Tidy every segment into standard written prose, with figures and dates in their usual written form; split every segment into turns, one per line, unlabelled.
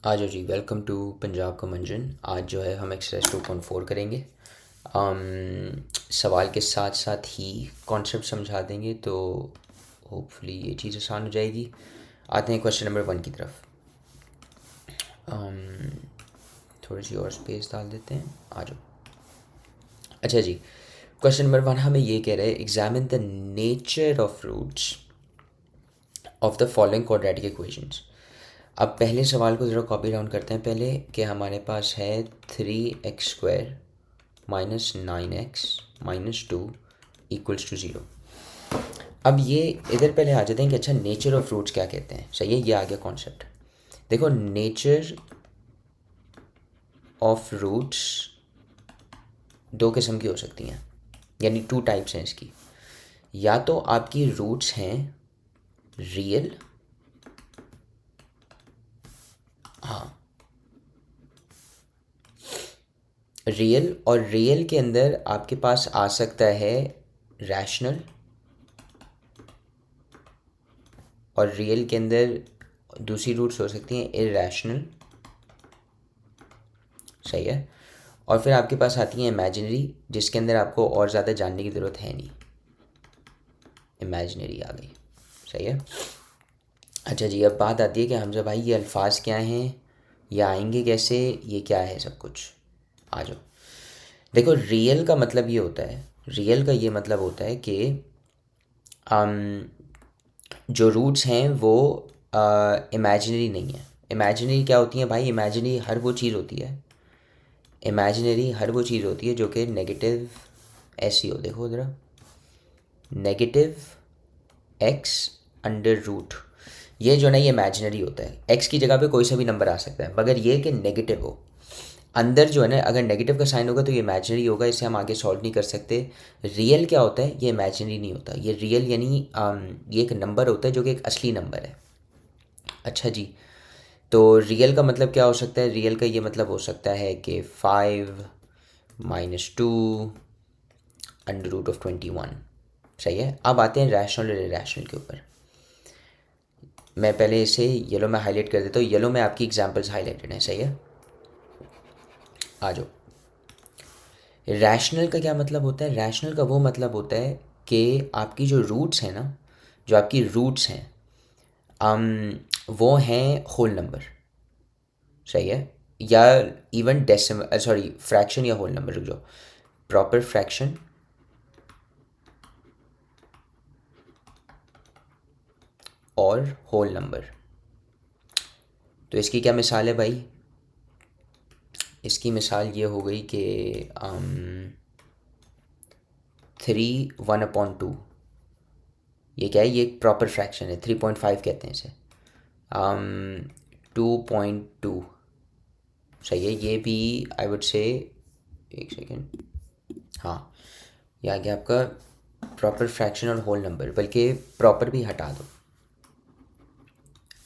आ जाओ जी, welcome to Punjab का मंजन। आज जो है हम एक्सरसाइज 2.4 करेंगे। सवाल के साथ साथ ही कॉन्सेप्ट समझा देंगे तो होपफुली ये चीज़ आसान हो जाएगी। आते हैं क्वेश्चन नंबर 1 की तरफ। थोड़ी सी और स्पेस डाल देते हैं, आ जाओ। अच्छा जी, क्वेश्चन नंबर 1 हमें ये कह रहे हैं, examine the nature of roots of the following quadratic equations. अब पहले सवाल को ज़रा कॉपी डाउन करते हैं पहले, कि हमारे पास है 3x² -9x -2 = 0। अब ये इधर पहले आ जाते हैं कि अच्छा नेचर ऑफ रूट्स क्या कहते हैं। सही है, ये आ गया कॉन्सेप्ट। देखो, नेचर ऑफ रूट्स दो किस्म की हो सकती हैं, यानी टू टाइप्स हैं इसकी। या तो आपकी रूट्स हैं रियल, हाँ रियल, और रियल के अंदर आपके पास आ सकता है रैशनल, और रियल के अंदर दूसरी रूट्स हो सकती हैं इरेशनल। सही है। और फिर आपके पास आती हैं इमेजिनरी, जिसके अंदर आपको और ज़्यादा जानने की ज़रूरत है नहीं, इमेजिनरी आ गई। सही है। अच्छा जी, अब बात आती है कि हमजा भाई ये अल्फाज क्या हैं, ये आएंगे कैसे, ये क्या है सब कुछ। आ जाओ। देखो, रियल का मतलब ये होता है, रियल का ये मतलब होता है कि जो रूट्स हैं वो इमेजिनरी नहीं है। इमेजिनरी क्या होती है भाई? इमेजिनरी हर वो चीज़ होती है, इमेजिनरी हर वो चीज़ होती है जो कि नेगेटिव ऐसी हो। देखो ज़रा, नेगेटिव एक्स अंडर रूट, ये जो ना ये इमेजिनरी होता है। एक्स की जगह पे कोई सा भी नंबर आ सकता है, मगर ये कि नेगेटिव हो। अंदर जो है ना, अगर नेगेटिव का साइन होगा तो ये इमेजिनरी होगा, इसे हम आगे सॉल्व नहीं कर सकते। रियल क्या होता है? ये इमेजिनरी नहीं होता, ये रियल यानी ये एक नंबर होता है जो कि एक असली नंबर है। अच्छा जी, तो रियल का मतलब क्या हो सकता है? रियल का ये मतलब हो सकता है कि 5 - 2 √21। सही है। अब आते हैं रैशनल और इरेशनल के ऊपर। मैं पहले इसे येलो में हाईलाइट कर देता हूँ, येलो में आपकी एग्जांपल्स हाईलाइटेड हैं। सही है, आ जाओ। रैशनल का क्या मतलब होता है? रैशनल का वो मतलब होता है कि आपकी जो रूट्स हैं ना, जो आपकी रूट्स हैं वो हैं होल नंबर। सही है। या इवन डेसिमल, सॉरी फ्रैक्शन या होल नंबर, रुक जाओ, प्रॉपर फ्रैक्शन और होल नंबर। तो इसकी क्या मिसाल है भाई? इसकी मिसाल ये हो गई कि 3 1/2, ये क्या है? ये एक प्रॉपर फ्रैक्शन है, 3.5 कहते हैं इसे। 2.2। सही है, ये भी आई वुड से, एक सेकेंड, हाँ, ये आ गया आपका प्रॉपर फ्रैक्शन और होल नंबर। बल्कि प्रॉपर भी हटा दो,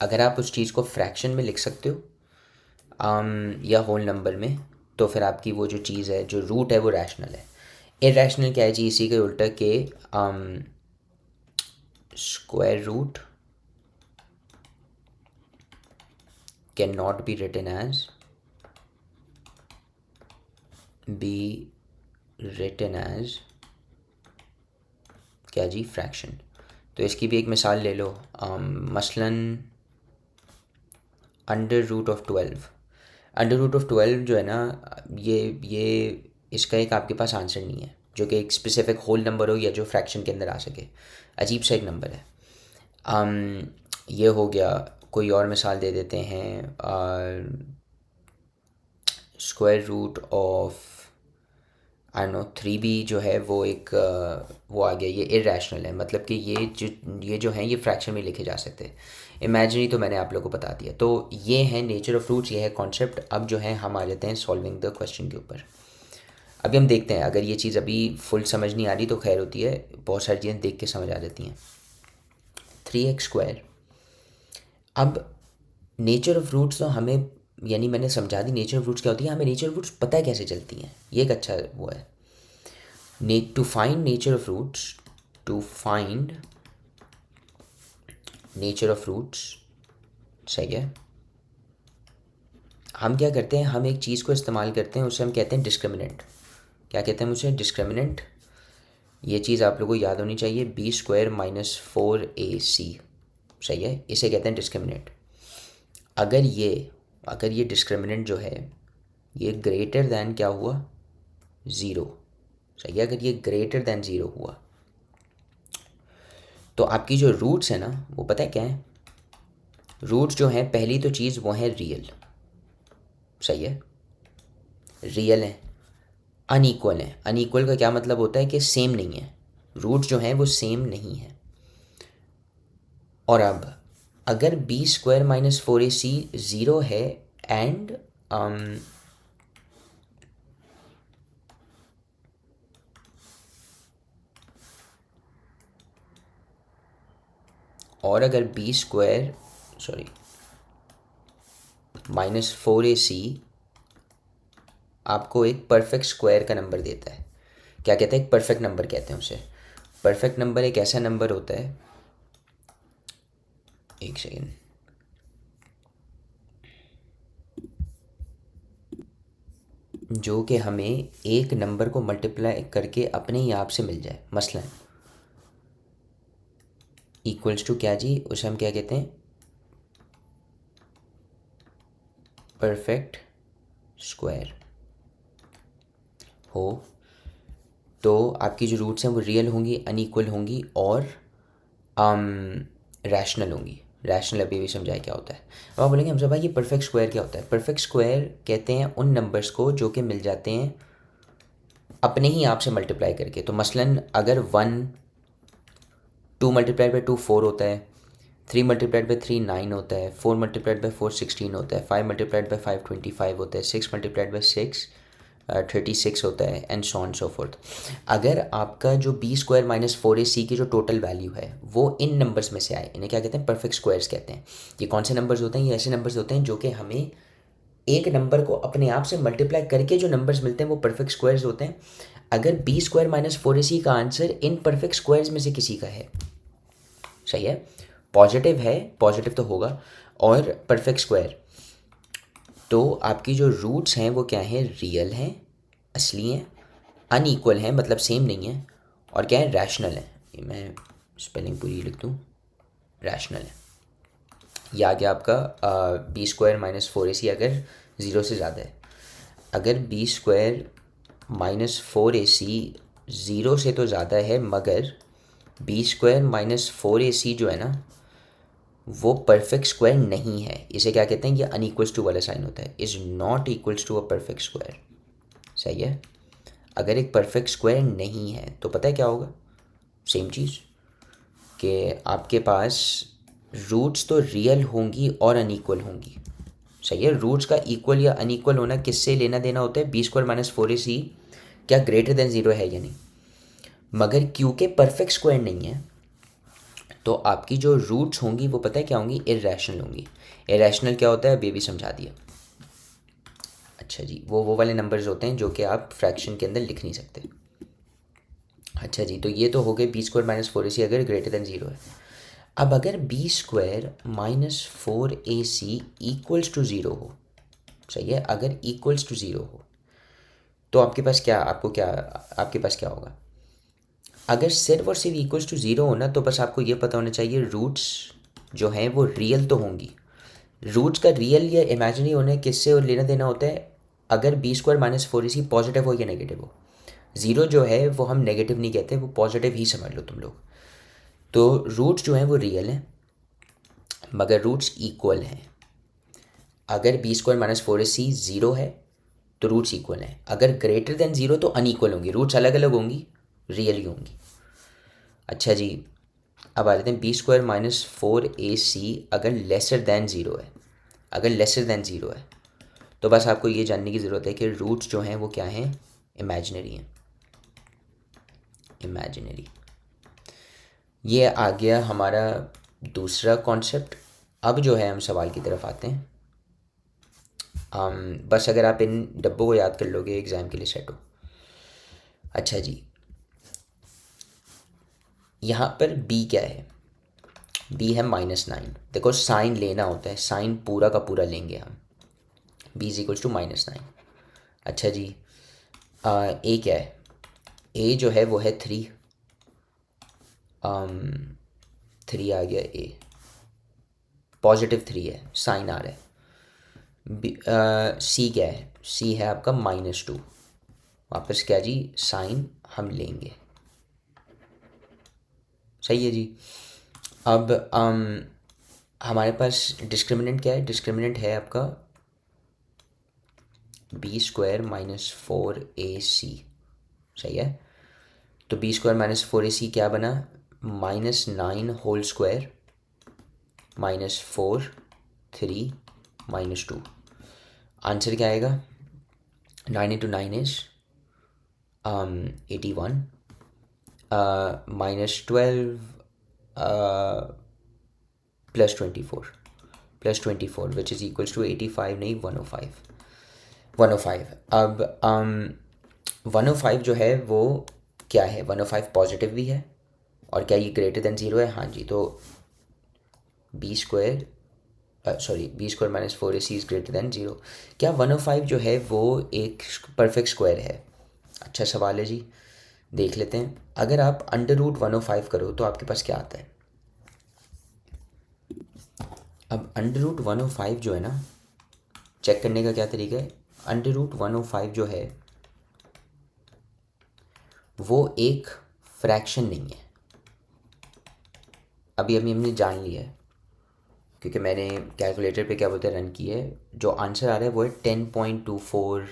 अगर आप उस चीज़ को फ्रैक्शन में लिख सकते हो या होल नंबर में, तो फिर आपकी वो जो चीज़ है, जो रूट है, वो रैशनल है। इरेशनल क्या है जी? इसी के उल्टा के square root can not be written as, be written as क्या जी? फ्रैक्शन। तो इसकी भी एक मिसाल ले लो, मसलन √12। √12 जो है ना, ये इसका एक आपके पास आंसर नहीं है जो कि एक स्पेसिफिक होल नंबर हो या जो फ्रैक्शन के अंदर आ सके। अजीब सा एक नंबर है। ये हो गया। कोई और मिसाल दे देते हैं, square root of I know 3 भी जो है वो एक वो आ गया, ये इरेशनल है। मतलब कि ये जो हैं ये फ्रैक्शन में लिखे जा सकते हैं। इमेजिनरी तो मैंने आप लोगों को बता दिया। तो ये है नेचर ऑफ रूट्स, ये है कॉन्सेप्ट। अब जो है हम आ जाते हैं सॉल्विंग द क्वेश्चन के ऊपर। अभी हम देखते हैं, अगर ये चीज़ अभी फुल समझ नहीं आ रही तो खैर होती है, बहुत सारी चीज़ें देख के समझ आ जाती हैं। 3x²। अब नेचर ऑफ रूट्स तो हमें, यानी मैंने समझा दी नेचर ऑफ रूट्स क्या होती है, हमें नेचर ऑफ रूट्स पता है कैसे चलती हैं, ये एक अच्छा वो है। To find nature of roots, to find nature of roots, सही है, हम क्या करते हैं, हम एक चीज़ को इस्तेमाल करते हैं, उसे हम कहते हैं डिस्क्रिमिनेंट। क्या कहते हैं उसे? डिस्क्रिमिनेंट। ये चीज़ आप लोगों को याद होनी चाहिए, बी स्क्वायर माइनस 4ac, सही है, इसे कहते हैं डिस्क्रिमिनेंट। अगर ये डिस्क्रिमिनेंट जो है ये ग्रेटर दैन क्या हुआ? ज़ीरो, सही है। अगर ये ग्रेटर दैन ज़ीरो हुआ तो आपकी जो रूट्स है ना वो पता है क्या है? रूट्स जो हैं, पहली तो चीज़ वो है रियल, सही है, रियल है। अनइक्वल है, अनइक्वल का क्या मतलब होता है कि सेम नहीं है, रूट्स जो हैं वो सेम नहीं है। और अब अगर B square minus 4ac zero है एंड और अगर B square sorry minus 4ac आपको एक परफेक्ट स्क्वायर का नंबर देता है, क्या कहते हैं? एक परफेक्ट नंबर कहते हैं उसे। परफेक्ट नंबर एक ऐसा नंबर होता है, एक सेकेंड, जो कि हमें एक नंबर को मल्टीप्लाई करके अपने ही आप से मिल जाए। मसलन इक्वल्स टू क्या जी, उसे हम क्या कहते हैं? परफेक्ट स्क्वायर हो तो आपकी जो रूट्स हैं वो रियल होंगी, अनइक्वल होंगी और रैशनल होंगी। रैशनल अभी भी समझाया क्या होता है। अब आप बोलेंगे हमसे भाई ये परफेक्ट स्क्वायर क्या होता है? परफेक्ट स्क्वायर कहते हैं उन नंबर्स को जो कि मिल जाते हैं अपने ही आप से मल्टीप्लाई करके। तो मसलन अगर 2 मल्टीप्लाइड बाई 2 4 होता है, 3 मल्टीप्लाइड बाई 3 9 होता है, 4 मल्टीप्लाइड बाई 4 16 होता है, 5 मल्टीप्लाइड बाई 5 25 होता है, 6 मल्टीप्लाइड बाई 6 36 होता है, and so on so fourth. अगर आपका जो बी स्क्वायर माइनस 4ac की जो टोटल वैल्यू है वो इन नंबर्स में से आए, इन्हें क्या कहते हैं? परफेक्ट स्क्वायर्स कहते हैं। ये कौन से नंबर्स होते हैं? ये ऐसे नंबर्स होते हैं जो कि हमें एक नंबर को अपने आप से मल्टीप्लाई करके जो नंबर्स मिलते हैं वो परफेक्ट स्क्वायर्स होते हैं। अगर बी स्क्वायर माइनस 4ac का आंसर इन परफेक्ट स्क्वायर्स में से किसी का है, सही है, पॉजिटिव है, पॉजिटिव तो होगा, और परफेक्ट स्क्वायर, तो आपकी जो रूट्स हैं वो क्या हैं? रियल हैं, असली हैं, अनइक्वल हैं मतलब सेम नहीं है, और क्या है? रैशनल है। ये मैं स्पेलिंग पूरी लिख दूँ, रैशनल है। ये आ गया आपका बी स्क्वायर माइनस 4ac अगर ज़ीरो से ज़्यादा है। अगर B square minus 4ac zero से तो ज़्यादा है मगर बी स्क्वायर माइनस 4ac जो है ना वो परफेक्ट स्क्वायर नहीं है, इसे क्या कहते हैं? ये अनइक्वल्स टू वाला साइन होता है, is not equals to a perfect square, सही है। अगर एक परफेक्ट स्क्वायर नहीं है तो पता है क्या होगा? सेम चीज़ कि आपके पास रूट्स तो रियल होंगी और अनइक्वल होंगी, सही है। रूट्स का इक्वल या अनइक्वल होना किससे लेना देना होता है? बी स्क्वायर माइनस 4ac क्या ग्रेटर देन ज़ीरो है या नहीं। मगर क्योंकि परफेक्ट स्क्वायर नहीं है तो आपकी जो रूट्स होंगी वो पता है क्या होंगी? इर्रेशनल होंगी। इर्रेशनल क्या होता है अभी भी समझा दिया। अच्छा जी, वो वाले नंबर्स होते हैं जो कि आप फ्रैक्शन के अंदर लिख नहीं सकते। अच्छा जी, तो ये तो हो गए बी स्क्वायर माइनस 4ac अगर ग्रेटर देन ज़ीरो है। अब अगर B square minus 4ac equals to zero हो, सही है, अगर इक्वल्स टू ज़ीरो हो तो आपके पास क्या होगा? अगर सिर्फ और सिर्फ इक्वल्स टू ज़ीरो हो ना तो बस आपको ये पता होना चाहिए रूट्स जो हैं वो रियल तो होंगी। रूट्स का रियल या इमेजिनरी होने किससे और लेना देना होता है? अगर B square minus 4ac positive हो या नेगेटिव हो। ज़ीरो जो है वो हम नेगेटिव नहीं कहते, वो पॉजिटिव ही समझ लो तुम लोग। तो रूट्स जो हैं वो रियल हैं मगर रूट्स इक्वल हैं। अगर B square minus 4ac zero है तो रूट्स इक्वल हैं। अगर ग्रेटर देन ज़ीरो तो अनइक्वल होंगी, रूट्स अलग अलग होंगी, रियल ही होंगी। अच्छा जी, अब आ जाते हैं बी स्क्वायर माइनस 4ac अगर लेसर दैन ज़ीरो है। अगर लेसर दैन ज़ीरो है तो बस आपको ये जानने की ज़रूरत है कि रूट्स जो हैं वो क्या हैं? इमेजिनरी हैं, इमेजिनरी। ये आ गया हमारा दूसरा कॉन्सेप्ट। अब जो है हम सवाल की तरफ आते हैं। बस अगर आप इन डब्बों को याद कर लोगे एग्ज़ाम के लिए सेट हो। अच्छा जी, यहाँ पर बी क्या है? बी है -9। देखो साइन लेना होता है, साइन पूरा का पूरा लेंगे हम। B is equals to -9। अच्छा जी, ए क्या है? ए जो है वो है 3। 3 आ गया ए, +3 है, साइन आ रहा है। सी क्या है? सी है आपका -2। वापस क्या जी, साइन हम लेंगे। सही है जी। अब हमारे पास डिस्क्रिमिनेंट क्या है? डिस्क्रिमिनेंट है आपका b² - 4ac। सही है। तो b² - 4ac क्या बना? -9 होल स्क्वायर -4 3 -2। आंसर क्या आएगा? 9 into 9 is 81, -12 +24, +24 which is equals to 85, नहीं 105। 105। अब 105 जो है वो क्या है? 105 पॉजिटिव भी है, और क्या ये ग्रेटर देन ज़ीरो है? हाँ जी। तो b² - 4ac is greater than zero. क्या 105 जो है वो एक परफेक्ट स्क्वायर है? अच्छा सवाल है जी, देख लेते हैं। अगर आप √105 करो तो आपके पास क्या आता है? अब √105 जो है ना, चेक करने का क्या तरीका है? √105 जो है वो एक फ्रैक्शन नहीं है। अभी अभी हमने जान लिया है, क्योंकि मैंने कैलकुलेटर पे क्या बोलते हैं रन की है। जो आंसर आ रहा है वो है 10.24।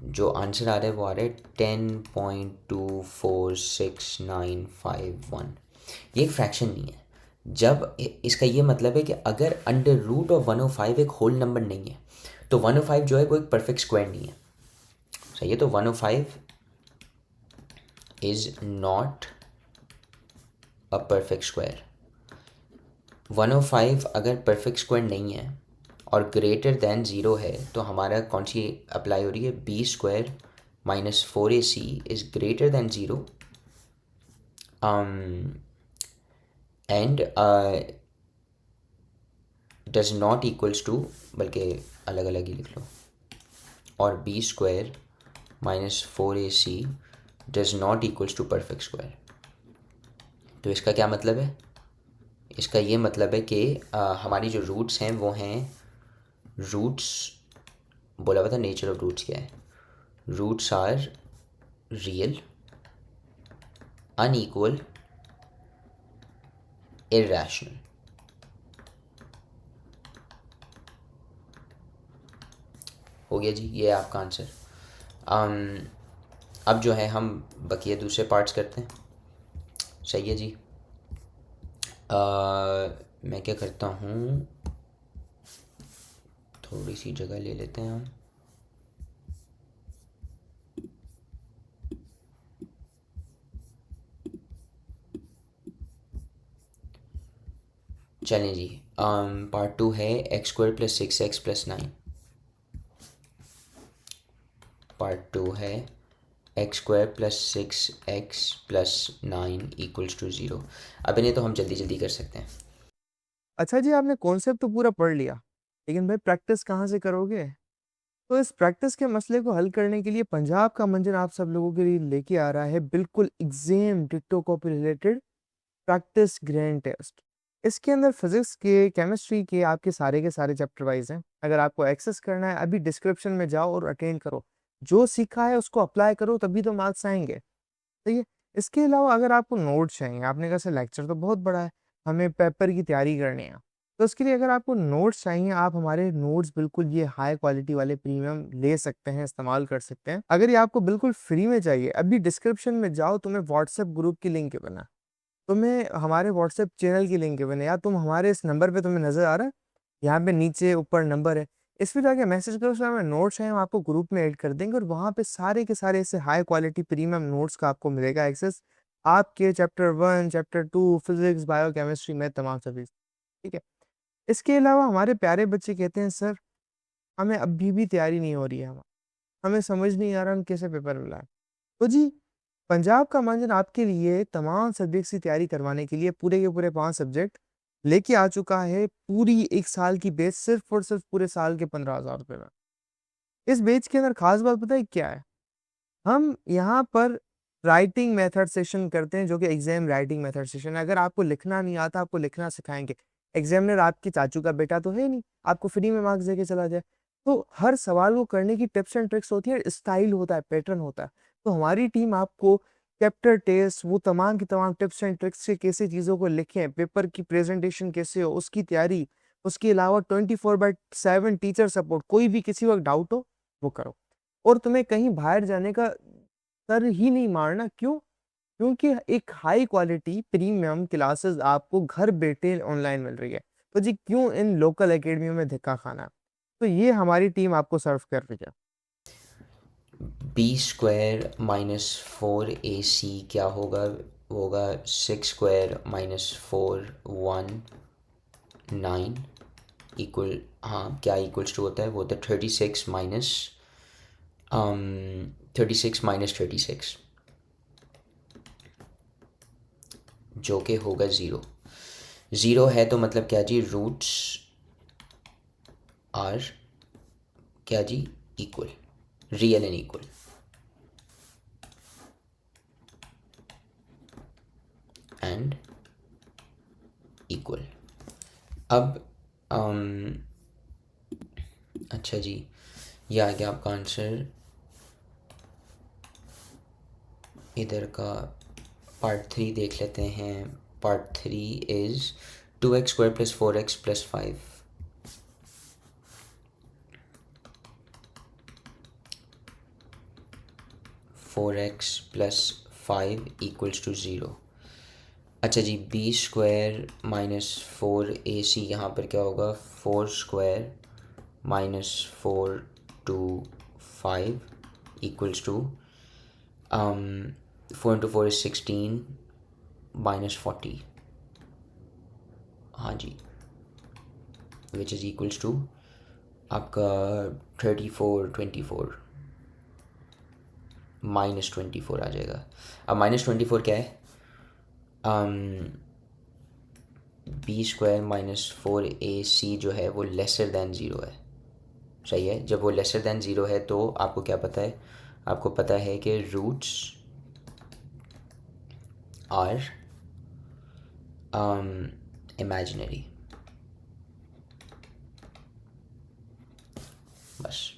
जो आंसर आ रहा है वो आ रहा है 10.246951। ये एक फ्रैक्शन नहीं है। जब इसका ये मतलब है कि अगर √105 एक होल नंबर नहीं है, तो 105 जो है वो एक परफेक्ट स्क्वायर नहीं है। सही है। तो 105 is not a perfect square. 105 अगर परफेक्ट स्क्वायर नहीं है और ग्रेटर दैन ज़ीरो है, तो हमारा कौन सी अप्लाई हो रही है? b² - 4ac is greater than zero and does not equals to, बल्कि अलग अलग ही लिख लो, और b² - 4ac does not equals to perfect square. तो इसका क्या मतलब है? इसका ये मतलब है कि हमारी जो रूट्स हैं वो हैं रूट्स, बोला हुआ था नेचर ऑफ रूट्स क्या है? Roots are real, unequal, irrational. हो गया जी, ये है आपका आंसर। अब जो है हम बकिया दूसरे पार्ट्स करते हैं। सही है जी। मैं क्या करता हूँ, थोड़ी सी जगह ले लेते हैं हम। चलें जी। पार्ट 2 है x² + 6x + 9। पार्ट 2 है x² + 6x + 9 इक्वल्स टू 0। अब इन्हें तो हम जल्दी जल्दी कर सकते हैं।
अच्छा जी, आपने कॉन्सेप्ट तो पूरा पढ़ लिया, लेकिन भाई प्रैक्टिस कहाँ से करोगे? तो इस प्रैक्टिस के मसले को हल करने के लिए पंजाब का मंजर आप सब लोगों के लिए लेके आ रहा है बिल्कुल एग्जाम डिक्टो copy related practice grand test. इसके अंदर फिजिक्स के, केमिस्ट्री के आपके सारे के सारे चैप्टर वाइज हैं। अगर आपको एक्सेस करना है, अभी डिस्क्रिप्शन में जाओ और अटेंड करो। जो सीखा है उसको अप्लाई करो, तभी तो मार्क्स आएंगे। सही है। इसके अलावा अगर आपको नोट्स चाहिए, आपने कहा सर लेक्चर तो बहुत बड़ा है, हमें पेपर की तैयारी करनी है, तो उसके लिए अगर आपको नोट्स चाहिए, आप हमारे नोट्स बिल्कुल ये हाई क्वालिटी वाले प्रीमियम ले सकते हैं, इस्तेमाल कर सकते हैं। अगर ये आपको बिल्कुल फ्री में चाहिए, अभी डिस्क्रिप्शन में जाओ, तुम्हें व्हाट्सएप ग्रुप की लिंक बना, तुम्हें हमारे व्हाट्सएप चैनल की लिंक बने, या तुम हमारे इस नंबर पे तुम्हें नजर आ रहा है, यहाँ पे नीचे ऊपर नंबर है, इस पे जाके मैसेज करो सर हमें नोट्स हैं, हम आपको ग्रुप में ऐड कर देंगे, और वहाँ पे सारे के सारे ऐसे हाई क्वालिटी प्रीमियम नोट्स का आपको मिलेगा एक्सेस। आपके chapter 1, chapter 2, physics, bio chemistry, math, तमाम सभी। ठीक है। इसके अलावा हमारे प्यारे बच्चे कहते हैं सर हमें अभी भी तैयारी नहीं हो रही है, हमें समझ नहीं आ रहा हम कैसे पेपर मिला है। तो जी, पंजाब का मंजन आपके लिए तमाम सब्जेक्ट्स की तैयारी करवाने के लिए पूरे के पूरे 5 सब्जेक्ट लेके आ चुका है पूरी एक साल की बेच, सिर्फ और सिर्फ पूरे साल के 15,000 रुपये में। इस बेच के अंदर खास बात पता है क्या है? हम यहाँ पर राइटिंग मेथड सेशन करते हैं, जो कि एग्जाम राइटिंग मेथड सेशन है। अगर आपको लिखना नहीं आता, आपको लिखना सिखाएंगे। एग्जामिनर आपके चाचू का बेटा तो है नहीं, आपको फ्री में मार्क्स देके चला जाए। तो हर सवाल को करने की टिप्स एंड ट्रिक्स होती है, स्टाइल होता है, पैटर्न होता है। तो हमारी टीम आपको चैप्टर टेस्ट, वो तमाम की तमाम टिप्स एंड ट्रिक्स से कैसे चीज़ों को लिखें, पेपर की प्रेजेंटेशन कैसे हो, उसकी तैयारी, उसके अलावा 24/7 टीचर सपोर्ट, कोई भी किसी वक्त डाउट हो वो करो। और तुम्हें कहीं बाहर जाने का सर ही नहीं मारना। क्यों? क्योंकि एक हाई क्वालिटी प्रीमियम क्लासेस आपको घर बैठे ऑनलाइन मिल रही है। तो जी क्यों इन लोकल एकेडमियों में धक्का खाना? तो ये हमारी टीम आपको सर्व कर रही है।
B² माइनस 4AC क्या होगा? वो होगा 6² माइनस 419 इक्वल, हाँ क्या इक्वल्स टू होता है? वो होता है 36 माइनस 36 जो कि होगा ज़ीरो। ज़ीरो है तो मतलब क्या जी? रूट्स आर क्या जी? Equal, real and equal. And equal. अब अच्छा जी, ये आ गया आपका आंसर। इधर का पार्ट 3 देख लेते हैं। Part 3 is 2x² plus 4x plus 5। 4x plus 5 equals to 0। अच्छा जी, B² माइनस 4AC यहाँ पर क्या होगा? 4² minus 4 to 5 equals to 4 into 4 is 16 minus 40, हाँ जी, विच इज़ इक्वल्स टू आपका 34 माइनस 24 आ जाएगा। अब माइनस 24 क्या है? B² माइनस 4AC जो है वो लेसर दैन ज़ीरो है। सही है। जब वो लेसर दैन ज़ीरो है तो आपको क्या पता है? आपको पता है कि रूट्स आर इमेजिनरी। बस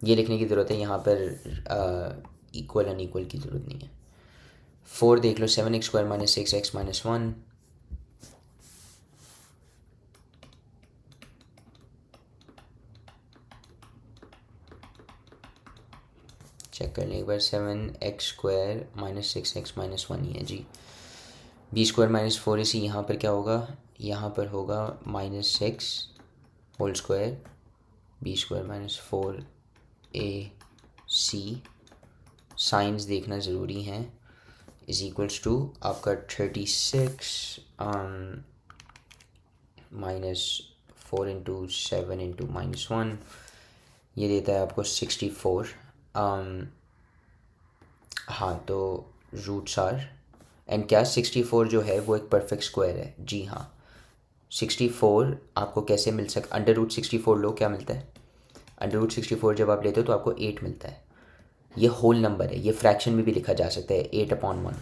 ये लिखने की ज़रूरत है, यहाँ पर इक्वल अनइक्वल की ज़रूरत नहीं है। 4 देख लो, 7x² minus 6x minus 1। Check कर लें एक बार। 7x² माइनस 6x माइनस 1 ही है जी। B² माइनस 4AC यहाँ पर क्या होगा? यहाँ पर होगा -6 whole square B² minus 4AC। Science देखना ज़रूरी है। इज़ इक्वल्स टू आपका 36 माइनस 4 इंटू 7 इंटू -1, ये देता है आपको 64। हाँ तो रूट्स आर एंड क्या 64 जो है वो एक परफेक्ट स्क्वायर है? जी हाँ। 64 आपको कैसे मिल अंडर रूट 64 लो, क्या मिलता है? अंडर रूट 64 जब आप लेते हो तो आपको 8 मिलता है। ये होल नंबर है, ये फ्रैक्शन में भी लिखा जा सकता है 8/1।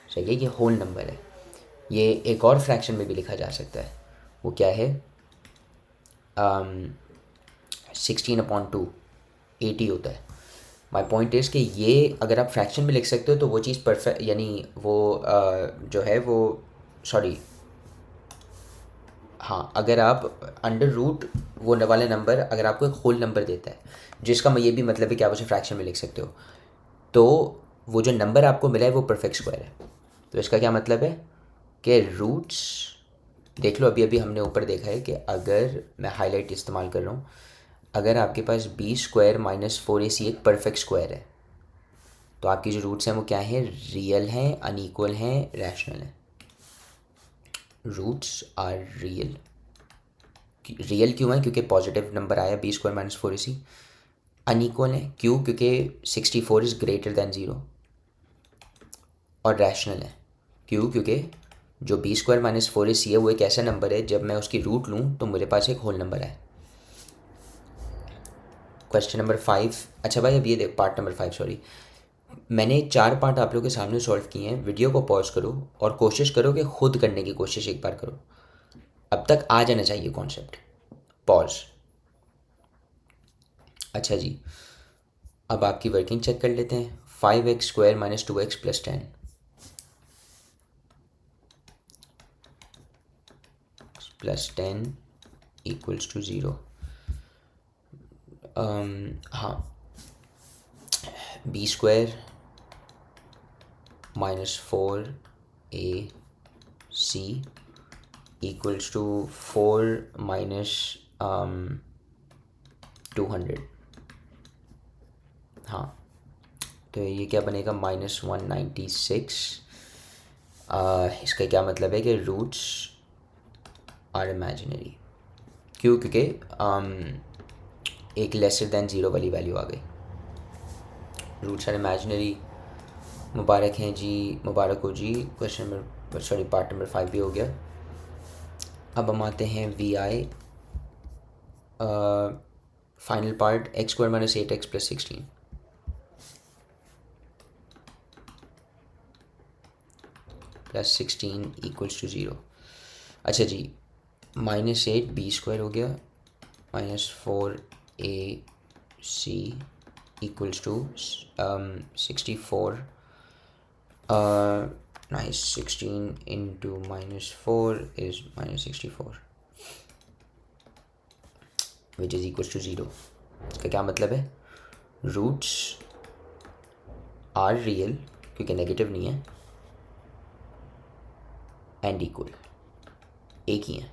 सही है, ये होल नंबर है। ये एक और फ्रैक्शन में भी लिखा जा सकता है, वो क्या है? 16/2, 80 होता है। माई पॉइंट इज़ कि ये अगर आप फ्रैक्शन में लिख सकते हो तो वो चीज़ परफेक्ट, यानी वो जो है वो, सॉरी हाँ, अगर आप अंडर रूट वो वाले नंबर अगर आपको एक होल नंबर देता है, जिसका ये भी मतलब है कि आप उसे फ्रैक्शन में लिख सकते हो, तो वो जो नंबर आपको मिला है वो परफेक्ट स्क्वायर है। तो इसका क्या मतलब है कि रूट्स देख लो, अभी अभी हमने ऊपर देखा है कि अगर मैं हाईलाइट इस्तेमाल कर रहा हूँ, अगर आपके पास B² माइनस 4AC एक परफेक्ट स्क्वायर है तो आपकी जो रूट्स हैं वो क्या हैं? रियल हैं, अनइक्वल हैं, रैशनल हैं। Roots are real. रियल क्यों है? क्योंकि पॉजिटिव नंबर आया B² माइनस 4AC। अनइक्वल है क्यों? क्योंकि 64 इज़ ग्रेटर दैन ज़ीरो। और रैशनल है क्यों? क्योंकि जो बी स्क्वायर माइनस 4ac है वो एक ऐसा नंबर है जब मैं उसकी रूट लूँ तो मेरे पास एक होल नंबर है। Question number 5। अच्छा भाई अब ये देख, पार्ट नंबर 5 सॉरी, मैंने 4 पार्ट आप लोगों के सामने सॉल्व किए हैं। वीडियो को पॉज करो और कोशिश करो कि खुद करने की कोशिश एक बार करो। अब तक आ जाना चाहिए कॉन्सेप्ट। पॉज। अच्छा जी, अब आपकी वर्किंग चेक कर लेते हैं। 5x² minus 2x plus 10 plus 10 equals to 0। हाँ, b² minus 4ac equals to 4 minus 200। हाँ, तो ये क्या बनेगा, -196। इसका क्या मतलब है कि रूट्स आर इमेजिनरी। क्यों? क्योंकि एक लेसर दैन ज़ीरो वाली वैल्यू आ गई। Roots are imaginary. मुबारक हैं जी, मुबारक हो जी। Question number sorry part number 5 भी हो गया। अब हम आते हैं vi final part, x² minus 8x plus 16 plus 16 equals to 0। अच्छा जी, -8 b² हो गया minus 4ac equals to 64। Nice, 16 into -4 is -64 which is equals to 0। इसका क्या मतलब है, रूट्स आर रियल क्योंकि नेगेटिव नहीं है एंड इक्वल, एक ही है।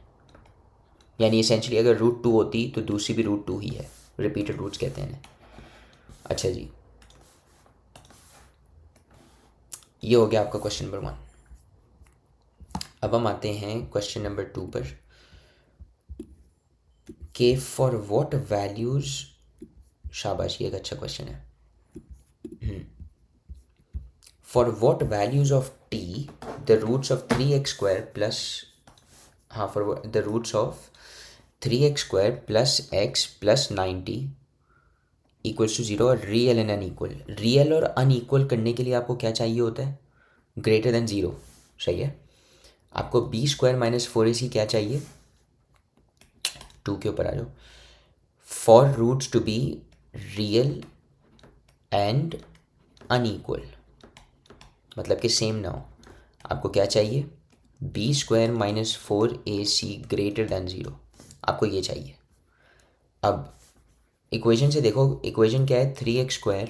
यानी एसेंशली अगर √2 होती तो दूसरी भी √2 ही है। रिपीटेड रूट्स कहते हैं। अच्छा जी, ये हो गया आपका क्वेश्चन नंबर 1। अब हम आते हैं क्वेश्चन नंबर 2 पर कि फॉर व्हाट वैल्यूज, शाबाश, ये एक अच्छा क्वेश्चन है। For what values of T the roots of 3x² plus, हाँ, for the roots of 3x² plus x plus 90 equals to 0 और रियल एंड अनईक्वल। रियल और अनईक्वल करने के लिए आपको क्या चाहिए होता है, ग्रेटर देन 0। सही है। आपको b² माइनस 4ac क्या चाहिए, 2 के ऊपर आ जाओ। For roots to be real and unequal, मतलब कि सेम ना हो, आपको क्या चाहिए, b² minus 4ac greater than 0। आपको ये चाहिए। अब इक्वेशन से देखो, इक्वेशन क्या है, 3x²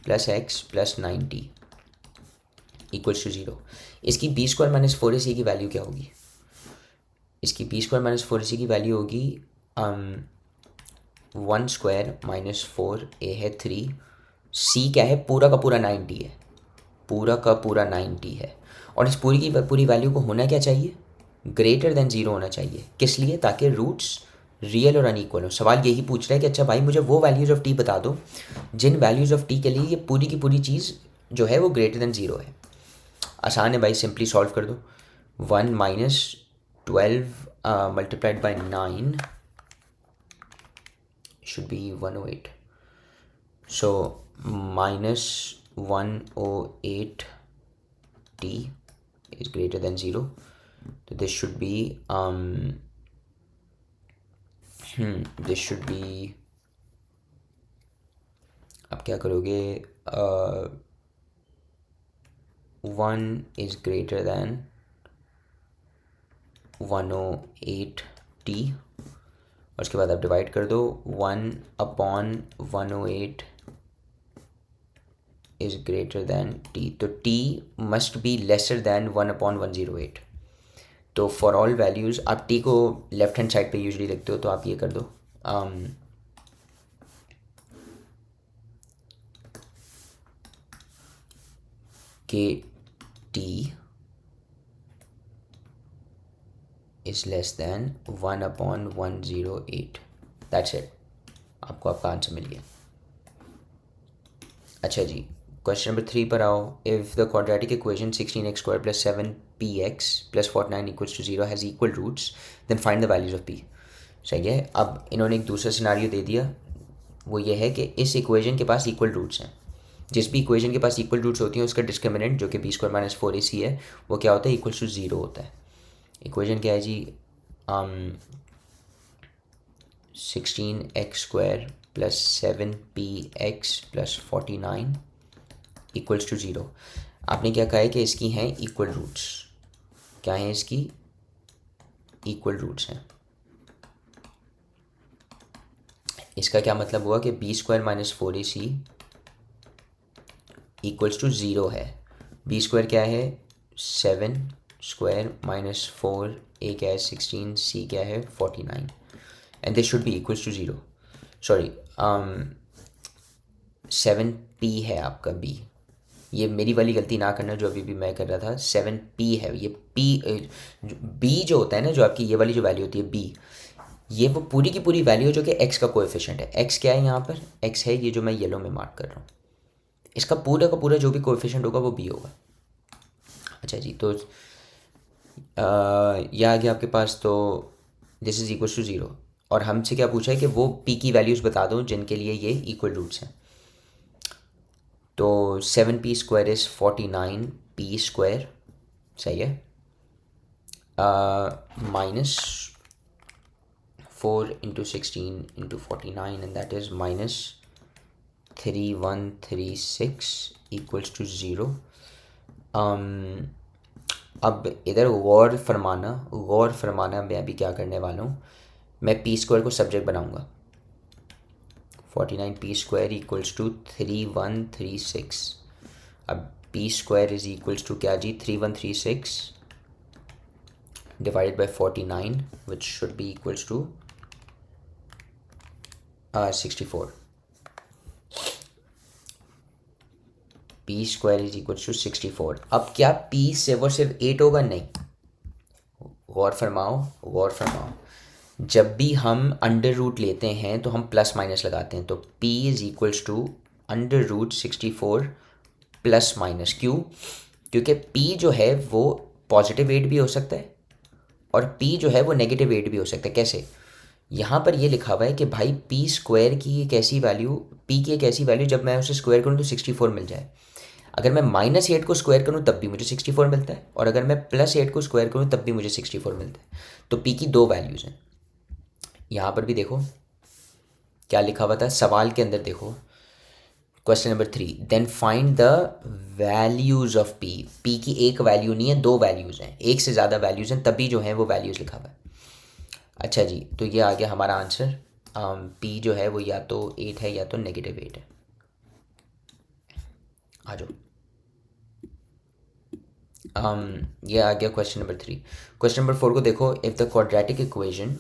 plus x plus 90 equals to 0। इसकी b² माइनस 4ac की वैल्यू क्या होगी, इसकी b² माइनस 4ac की वैल्यू होगी 1² माइनस 4a है 3, c क्या है, पूरा का पूरा 90 है, पूरा का पूरा 90 है। और इस पूरी की पूरी वैल्यू को होना क्या चाहिए, ग्रेटर देन 0 होना चाहिए। किस लिए, ताकि रूट्स रियल और अनईक्वल हो। सवाल यही पूछ रहा है कि अच्छा भाई मुझे वो वैल्यूज़ ऑफ टी बता दो जिन वैल्यूज़ ऑफ टी के लिए ये पूरी की पूरी चीज़ जो है वो ग्रेटर देन 0 है। आसान है भाई, सिंपली सॉल्व कर दो। 1 minus 12 multiplied by 9 should be 108. So minus 108 t is greater than 0. So this should be this should be, आप क्या करोगे, 1 is greater than 108t और उसके बाद आप डिवाइड कर दो। 1/108 इज़ ग्रेटर दैन t, तो t must be lesser than 1/108। तो फॉर ऑल वैल्यूज़, आप t को लेफ्ट हैंड साइड पे यूजुअली लिखते हो, तो आप ये कर दो, कि t is less than 1/108। That's it, आपको आपका आंसर मिल गया। अच्छा जी, क्वेश्चन नंबर 3 पर आओ। If the quadratic equation 16x² plus 7p px plus 49 equals to 0 has equal roots, then find the values of p. सही है। अब इन्होंने एक दूसरा सिनारियो दे दिया, वो ये है कि इस इक्वेशन के पास इक्वल रूट्स हैं। जिस भी इक्वेशन के पास इक्वल रूट्स होती हैं उसका डिस्क्रिमिनेंट जो कि बी स्क्वायर माइनस 4ac है वो क्या होता है, इक्वल टू 0 होता है। इक्वेशन क्या है जी, 16x² plus 7px plus 49 equals to 0। आपने क्या कहा है कि इसकी हैं इक्वल रूट्स। क्या हैं इसकी इक्वल रूट्स हैं। इसका क्या मतलब हुआ कि B square minus 4ac equals to 0 है। बी स्क्वायर क्या है, 7 माइनस 4, ए क्या है 16, सी क्या है 49, and this should be equals to 0। Sorry 7p है आपका b, ये मेरी वाली गलती ना करना जो अभी भी मैं कर रहा था। 7p है ये p, b जो होता है ना, जो आपकी ये वाली जो वैल्यू होती है b, ये वो पूरी की पूरी वैल्यू जो कि x का कोएफिशिएंट है। x क्या है यहाँ पर, x है ये जो मैं येलो में मार्क कर रहा हूँ, इसका पूरा का पूरा जो भी कोएफिशिएंट होगा वो b होगा। अच्छा जी, तो यह आ गया आपके पास, तो दिस इज इक्वल टू 0। और हमसे क्या पूछा है कि वो p की वैल्यूज़ बता दो जिनके लिए ये इक्वल रूट्स हैं। तो 7p² इज़ 49p², सही है, minus 4 into 16 into 49 and that is minus 3136 equals to 0। अब इधर गौर फरमाना मैं अभी क्या करने वाला हूँ, मैं p² को सब्जेक्ट बनाऊँगा। 49p² equals to 3136। अब p² इज इक्वल्स टू क्या जी, 3136 divided by 49 which should be equals to 64। p² is equals to 64। अब क्या p से वो सिर्फ 8 होगा, नहीं, गौर फरमाओ। जब भी हम अंडर रूट लेते हैं तो हम प्लस माइनस लगाते हैं, तो p is equals to under root 64 plus minus. क्यों, क्योंकि p जो है वो पॉजिटिव 8 भी हो सकता है और p जो है वो नेगेटिव 8 भी हो सकता है। कैसे, यहाँ पर ये लिखा हुआ है कि भाई p² की एक ऐसी वैल्यू, p की एक ऐसी वैल्यू जब मैं उसे स्क्वायर करूँ तो 64 मिल जाए। अगर मैं -8 को स्क्वायर करूँ तब भी मुझे 64 मिलता है, और अगर मैं +8 को स्क्वायर करूँ तब भी मुझे 64 मिलता है। तो p की दो वैल्यूज़ हैं। यहाँ पर भी देखो क्या लिखा हुआ था सवाल के अंदर, देखो question number 3, then find the values of p। p की एक वैल्यू नहीं है, दो वैल्यूज़ हैं, एक से ज़्यादा वैल्यूज़ हैं, तभी जो है वो वैल्यूज़ लिखा हुआ है। अच्छा जी, तो ये आ गया हमारा आंसर। p जो है वो या तो 8 है या तो -8 है। आ जाओ, ये आ गया क्वेश्चन नंबर 3। क्वेश्चन नंबर 4 को देखो, if the quadratic equation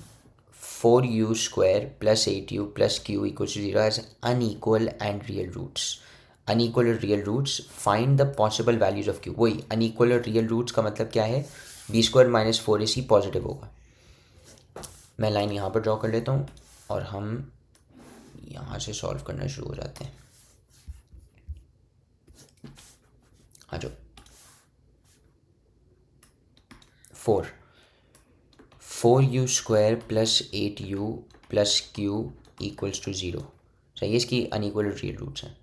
4u² plus 8u plus q equals to 0 has unequal and real roots. Unequal और real roots, find the possible values of q। वही अनइक्वल और रियल रूट्स का मतलब क्या है, b² minus 4ac positive होगा। मैं line यहाँ पर ड्रॉ कर लेता हूँ और हम यहाँ से सॉल्व करना शुरू हो जाते हैं। आ जाओ, 4u² plus 8u plus q equals to 0, सही है। इसकी अनइक्वल और रियल रूट्स हैं।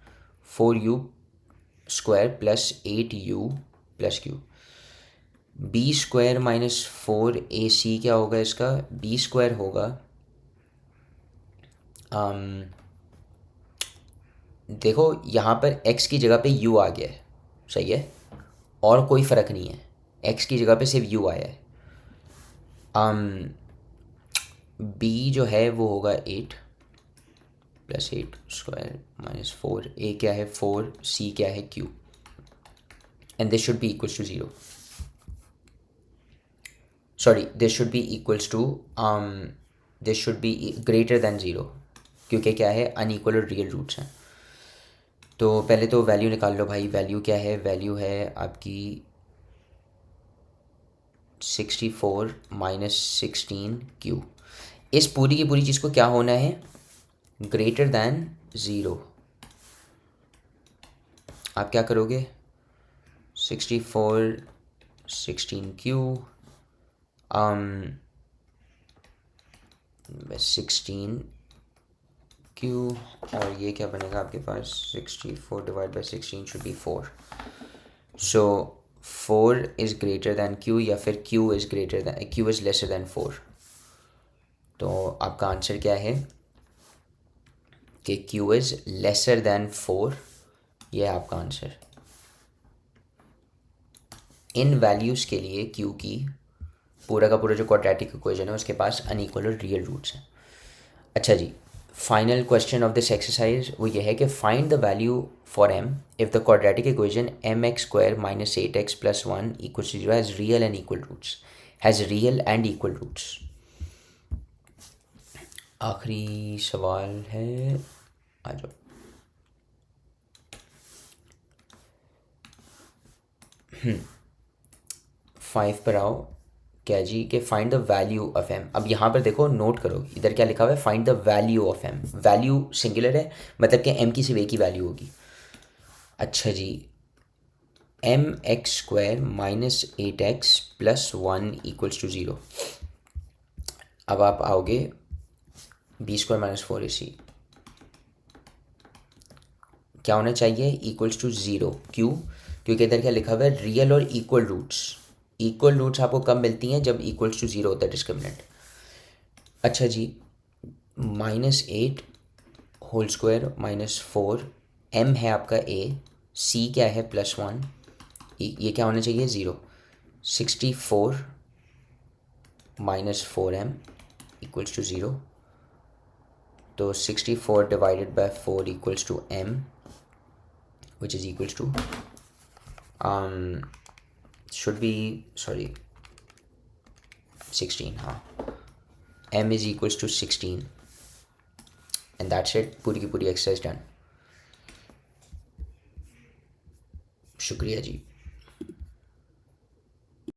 4u² plus 8u plus q, b² minus 4ac क्या होगा इसका, b² होगा, देखो यहाँ पर x की जगह पे u आ गया है, सही है, और कोई फ़र्क नहीं है, x की जगह पे सिर्फ u आया है। b जो है वो होगा 8 प्लस 8² माइनस 4, a क्या है 4, c क्या है q, and this should be equals to 0। Sorry, this should be equals to this should be greater than 0, क्योंकि क्या है अनइक्वल और रियल रूट्स हैं। तो पहले तो वैल्यू निकाल लो भाई। वैल्यू क्या है, वैल्यू है आपकी 64 माइनस 16q। इस पूरी की पूरी चीज़ को क्या होना है, ग्रेटर दैन 0। आप क्या करोगे, 64 16Q 16Q और ये क्या बनेगा आपके पास 64 divide by 16 should be 4. So 4 is greater then Q या फिर Q इज़ लेसर दैन 4. तो आपका आंसर क्या है कि Q इज़ लेसर दैन 4. ये है आपका आंसर. इन वैल्यूज़ के लिए Q की पूरा का पूरा जो क्वाड्रेटिक इक्वेशन है उसके पास अनइक्वल और रियल रूट्स हैं. अच्छा जी, final question of this exercise वो ये है कि find the value for m if the quadratic equation mx² minus 8x plus 1 equal to 0 has real and equal roots. आखिरी सवाल है, आ जाओ. फाइव पर आओ. क्या जी कि find the value of m. अब यहाँ पर देखो, नोट करो इधर क्या लिखा हुआ है, find the value of m. Value singular है, मतलब कि m की सिर्फ एक ही वैल्यू होगी. अच्छा जी, mx² minus 8x plus 1 equals to 0. अब आप आओगे b² माइनस 4ac क्या होना चाहिए, इक्वल्स टू 0. क्यों? क्योंकि इधर क्या लिखा हुआ है, रियल और इक्वल रूट्स. इक्वल रूट्स आपको कब मिलती हैं, जब इक्वल्स टू 0 होता है डिस्क्रिमिनेंट. अच्छा जी, -8 होल स्क्वायर माइनस 4, m है आपका a, c क्या है +1, ये क्या होना चाहिए 0. 64 माइनस 4m इक्वल्स टू 0. तो 64 divided by 4 equals to m which is equals to should be 16. हाँ, m is equals to 16 and that's it. पूरी की पूरी एक्सरसाइज डन. शुक्रिया जी.